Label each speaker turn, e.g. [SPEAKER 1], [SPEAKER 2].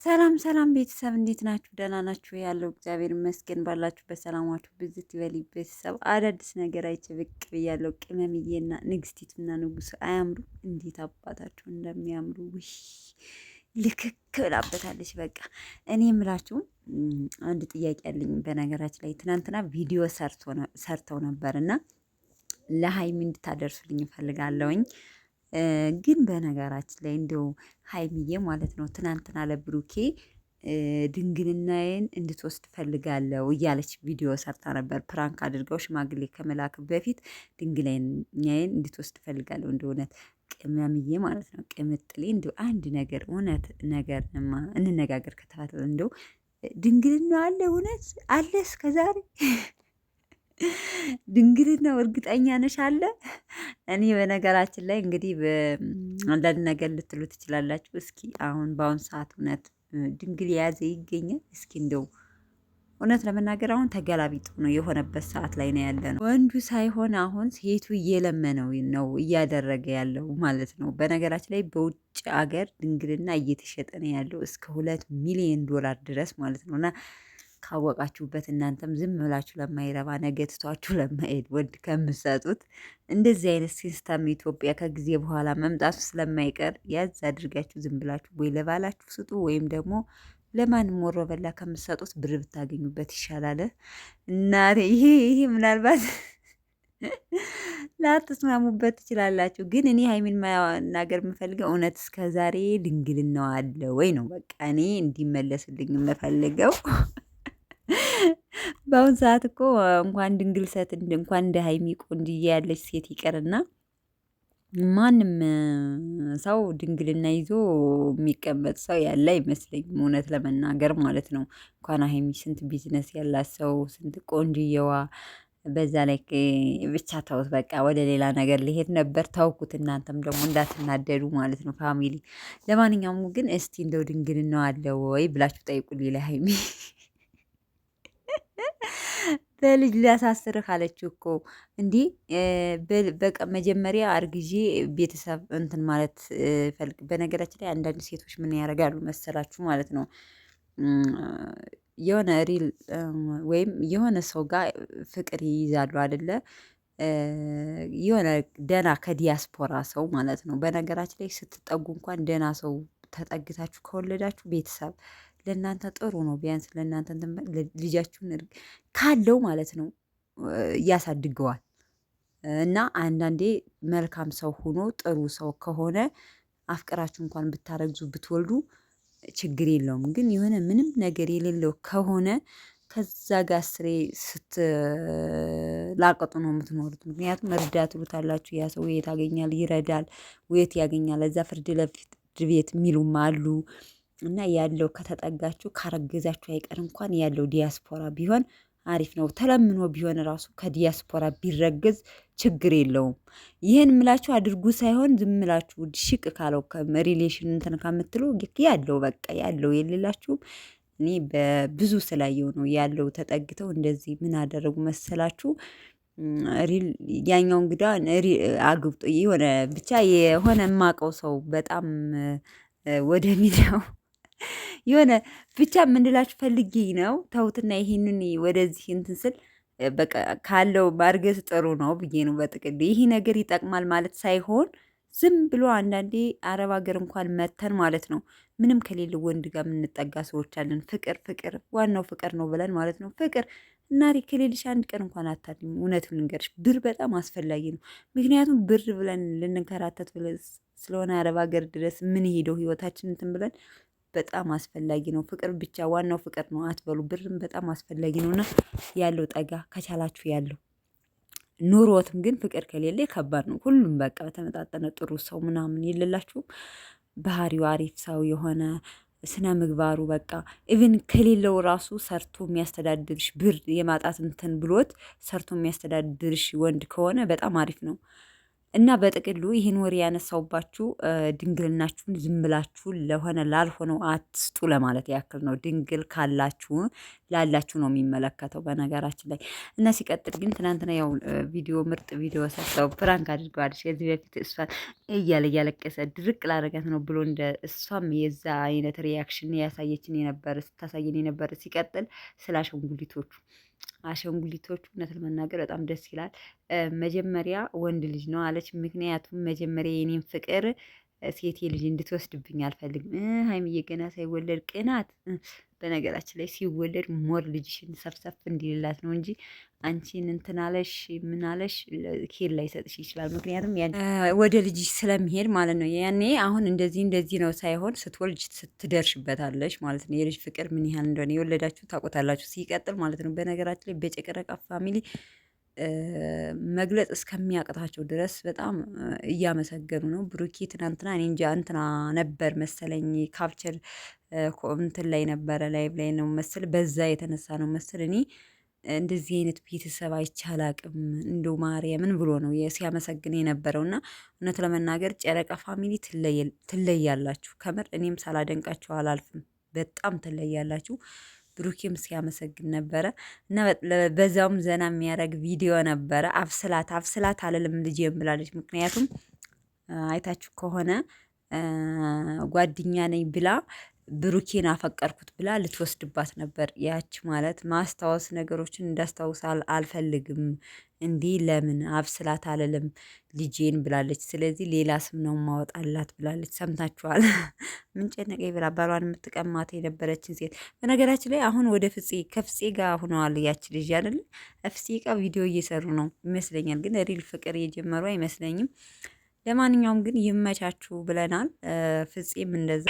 [SPEAKER 1] ሰላም ሰላም ቤተሰብ እንዴት ናችሁ? ደህና ናችሁ? ያለው እግዚአብሔር ይመስገን። ባላችሁበት ሰላማችሁ ብዝት ይበል። ቤተሰብ አዳዲስ ነገር አይቼ ብቅ ብያለሁ። ቅመምዬና ንግስቲቱና ንጉስ አያምሩ? እንዴት አባታችሁ እንደሚያምሩ ውይ! ልክክ ብላበታለች። በቃ እኔ የምላችሁ አንድ ጥያቄ አለኝ። በነገራችን ላይ ትናንትና ቪዲዮ ሰርተው ነበር እና ለሀይሚ እንድታደርሱልኝ እፈልጋለሁኝ። ግን በነገራችን ላይ እንደው ሀይሚዬ ማለት ነው ትናንትና ለብሩኬ ድንግልናዬን እንድትወስድ ፈልጋለሁ እያለች ቪዲዮ ሰርታ ነበር። ፕራንክ አድርገው ሽማግሌ ከመላክ በፊት ድንግልናዬን እንድትወስድ ፈልጋለሁ። እንደ እውነት ቅመምዬ ማለት ነው ቅምጥሌ፣ እንዲሁ አንድ ነገር እውነት ነገርማ እንነጋገር ከተባለ እንደው ድንግልና አለ እውነት አለ እስከዛሬ ድንግልናው እርግጠኛ ነሽ አለ? እኔ በነገራችን ላይ እንግዲህ አንዳንድ ነገር ልትሉ ትችላላችሁ። እስኪ አሁን በአሁን ሰዓት እውነት ድንግል የያዘ ይገኛል? እስኪ እንደው እውነት ለመናገር አሁን ተገላቢጡ ነው የሆነበት ሰዓት ላይ ነው ያለ ነው። ወንዱ ሳይሆን አሁን ሴቱ እየለመነው ነው እያደረገ ያለው ማለት ነው። በነገራችን ላይ በውጭ አገር ድንግልና እየተሸጠ ነው ያለው እስከ $2 ሚሊዮን ድረስ ማለት ነው። እና ካወቃችሁበት እናንተም ዝም ብላችሁ ለማይረባ ነገ ትቷችሁ ለማይሄድ ወድ ከምትሰጡት እንደዚህ አይነት ሲስተም ኢትዮጵያ ከጊዜ በኋላ መምጣቱ ስለማይቀር ያዝ አድርጋችሁ ዝም ብላችሁ ወይ ለባላችሁ ስጡ ወይም ደግሞ ለማንም ወሮ በላ ከምትሰጡት ብር ብታገኙበት ይሻላል። እና ይሄ ምናልባት ላትስማሙበት ትችላላችሁ። ግን እኔ ሀይሚን መናገር የምፈልገው እውነት እስከ ዛሬ ድንግልናዋ አለ ወይ ነው። በቃ እኔ እንዲመለስልኝ የምፈልገው በአሁን ሰዓት እኮ እንኳን ድንግል ሴት እንኳን እንደ ሀይሚ ቆንጅዬ ያለች ሴት ይቀርና ማንም ሰው ድንግልና ይዞ የሚቀመጥ ሰው ያለ አይመስለኝም፣ እውነት ለመናገር ማለት ነው። እንኳን ሀይሚ ስንት ቢዝነስ ያላት ሰው ስንት ቆንጅየዋ። በዛ ላይ ብቻ ተውት፣ በቃ ወደ ሌላ ነገር ሊሄድ ነበር። ታውኩት። እናንተም ደግሞ እንዳትናደዱ ማለት ነው ፋሚሊ። ለማንኛውም ግን እስቲ እንደው ድንግልና አለ ወይ ብላችሁ ጠይቁልኝ ለሀይሚ በልጅ ሊያሳስርህ አለችው እኮ እንዲህ በቃ መጀመሪያ አርግዤ ቤተሰብ እንትን ማለት ፈልግ። በነገራችን ላይ አንዳንድ ሴቶች ምን ያደርጋሉ መሰላችሁ ማለት ነው የሆነ ሪል ወይም የሆነ ሰው ጋር ፍቅር ይይዛሉ አይደለ? የሆነ ደና ከዲያስፖራ ሰው ማለት ነው። በነገራችን ላይ ስትጠጉ እንኳን ደና ሰው ተጠግታችሁ ከወለዳችሁ ቤተሰብ ለእናንተ ጥሩ ነው። ቢያንስ ለእናንተ ልጃችሁን ካለው ማለት ነው ያሳድገዋል። እና አንዳንዴ መልካም ሰው ሆኖ ጥሩ ሰው ከሆነ አፍቅራችሁ እንኳን ብታረግዙ ብትወልዱ ችግር የለውም። ግን የሆነ ምንም ነገር የሌለው ከሆነ ከዛ ጋር ስሬ ስትላቀጡ ነው የምትኖሩት። ምክንያቱም እርዳት ትሉታላችሁ። ያ ሰው የት ያገኛል? ይረዳል። የት ያገኛል? እዛ ፍርድ ለፍርድ ቤት የሚሉም አሉ። እና ያለው ከተጠጋችሁ ካረገዛችሁ አይቀር እንኳን ያለው ዲያስፖራ ቢሆን አሪፍ ነው። ተለምኖ ቢሆን ራሱ ከዲያስፖራ ቢረገዝ ችግር የለውም። ይህን ምላችሁ አድርጉ ሳይሆን ዝም ምላችሁ ሽቅ ካለው ሪሌሽን እንትን ከምትሉ ያለው በቃ ያለው የሌላችሁም። እኔ በብዙ ስላየው ነው ያለው ተጠግተው እንደዚህ ምን አደረጉ መሰላችሁ? ያኛው እንግዳ አግብጦ የሆነ ብቻ የሆነ የማውቀው ሰው በጣም ወደ ሚዲያው የሆነ ብቻ ምንላችሁ ፈልጌ ነው። ተውትና ይሄንን ወደዚህ እንትን ስል በቃ ካለው ማርገዝ ጥሩ ነው ብዬ ነው። በጥቅል ይሄ ነገር ይጠቅማል ማለት ሳይሆን ዝም ብሎ አንዳንዴ አረብ ሀገር እንኳን መተን ማለት ነው ምንም ከሌለ ወንድ ጋር የምንጠጋ ሰዎች አለን። ፍቅር ፍቅር ዋናው ፍቅር ነው ብለን ማለት ነው። ፍቅር እናቴ ከሌልሽ አንድ ቀን እንኳን አታድም። እውነቱን ልንገርሽ ብር በጣም አስፈላጊ ነው። ምክንያቱም ብር ብለን ልንከራተት ብለን ስለሆነ አረብ ሀገር ድረስ ምን ሄደው ህይወታችን እንትን ብለን በጣም አስፈላጊ ነው። ፍቅር ብቻ ዋናው ፍቅር ነው አትበሉ። ብርም በጣም አስፈላጊ ነውና ያለው ጠጋ ከቻላችሁ ያለው ኑሮትም ግን ፍቅር ከሌለ ከባድ ነው። ሁሉም በቃ በተመጣጠነ ጥሩ ሰው ምናምን የሌላችሁም ባህሪው አሪፍ ሰው የሆነ ስነ ምግባሩ በቃ ኢቭን ከሌለው ራሱ ሰርቶ የሚያስተዳድርሽ ብር የማጣት እንትን ብሎት ሰርቶ የሚያስተዳድርሽ ወንድ ከሆነ በጣም አሪፍ ነው። እና በጥቅሉ ይህን ወሬ ያነሳውባችሁ ድንግልናችሁን ዝም ብላችሁ ለሆነ ላልሆነው አትስጡ ለማለት ያክል ነው። ድንግል ካላችሁ ላላችሁ ነው የሚመለከተው በነገራችን ላይ። እና ሲቀጥል ግን ትናንትና ያው ቪዲዮ ምርጥ ቪዲዮ ሰርተው ፕራንክ አድርገዋለች። ከዚህ በፊት እሷን እያለቀሰ ድርቅ ላደረጋት ነው ብሎ እንደ እሷም የዛ አይነት ሪያክሽን ያሳየችን የነበረ ስታሳየን የነበረ። ሲቀጥል ስለ አሻንጉሊቶቹ እውነት ለመናገር በጣም ደስ ይላል። መጀመሪያ ወንድ ልጅ ነው አለች። ምክንያቱም መጀመሪያ የኔን ፍቅር ሴቴ ልጅ እንድትወስድብኝ አልፈልግም። ሀይሚዬ ገና ሳይወለድ ቅናት። በነገራችን ላይ ሲወለድ ሞር ልጅሽን ሰፍሰፍ እንዲልላት ነው እንጂ አንቺን እንትናለሽ ምናለሽ ኬል ላይ ሰጥሽ ይችላል። ምክንያቱም ወደ ልጅሽ ስለሚሄድ ማለት ነው። ያኔ አሁን እንደዚህ ነው ሳይሆን ስትወልጅ ስትደርሽበታለሽ ማለት ነው። የልጅ ፍቅር ምን ያህል እንደሆነ የወለዳችሁ ታውቁታላችሁ። ሲቀጥል ማለት ነው በነገራችን ላይ በጨቅረቃ ፋሚሊ መግለጽ እስከሚያቅታቸው ድረስ በጣም እያመሰገኑ ነው። ብሩኬ ትናንትና እኔ እንጃ እንትና ነበር መሰለኝ ካፕቸር እንትን ላይ ነበረ ላይቭ ላይ ነው መሰል፣ በዛ የተነሳ ነው መሰል እኔ እንደዚህ አይነት ቤተሰብ አይቻል አቅም እንደው ማርያምን ብሎ ነው ሲያመሰግን የነበረው። እና እውነት ለመናገር ጨረቃ ፋሚሊ ትለያላችሁ። ከምር እኔም ሳላደንቃችሁ አላልፍም። በጣም ትለያላችሁ። ብሩኬም ሲያመሰግን ነበረ እና በዛውም ዘና የሚያደርግ ቪዲዮ ነበረ። አብስላት አለልም ልጄም ብላለች። ምክንያቱም አይታችሁ ከሆነ ጓደኛ ነኝ ብላ ብሩኬን አፈቀርኩት ብላ ልትወስድባት ነበር። ያች ማለት ማስታወስ ነገሮችን እንዳስታውስ አልፈልግም። እንዲህ ለምን አብስላት አለልም ልጄን ብላለች። ስለዚህ ሌላ ስም ነው ማወጣላት ብላለች። ሰምታችኋል። ምን ጨነቀኝ ብላ ባሏን የምትቀማት የነበረችን ሴት። በነገራችን ላይ አሁን ወደ ከፍፄ ጋር ሆነዋል። ያች ልጅ አይደለ ፍፄ ጋር ቪዲዮ እየሰሩ ነው ይመስለኛል። ግን ሪል ፍቅር እየጀመሩ አይመስለኝም። ለማንኛውም ግን ይመቻችሁ ብለናል። ፍፄም እንደዛ